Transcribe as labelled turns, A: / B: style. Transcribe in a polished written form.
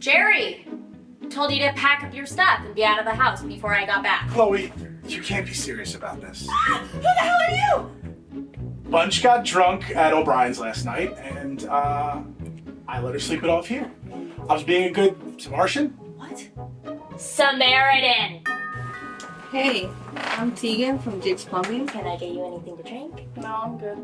A: Jerry told you to pack up your stuff and be out of the house before I got back.
B: Chloe, you can't be serious about this.
A: Who the hell are you?
B: Bunch got drunk at O'Brien's last night, and I let her sleep it off here. I was being a good Samaritan.
A: What? Samaritan.
C: Hey, I'm Tegan from Jake's Plumbing.
A: Can I get you anything to drink?
C: No, I'm good.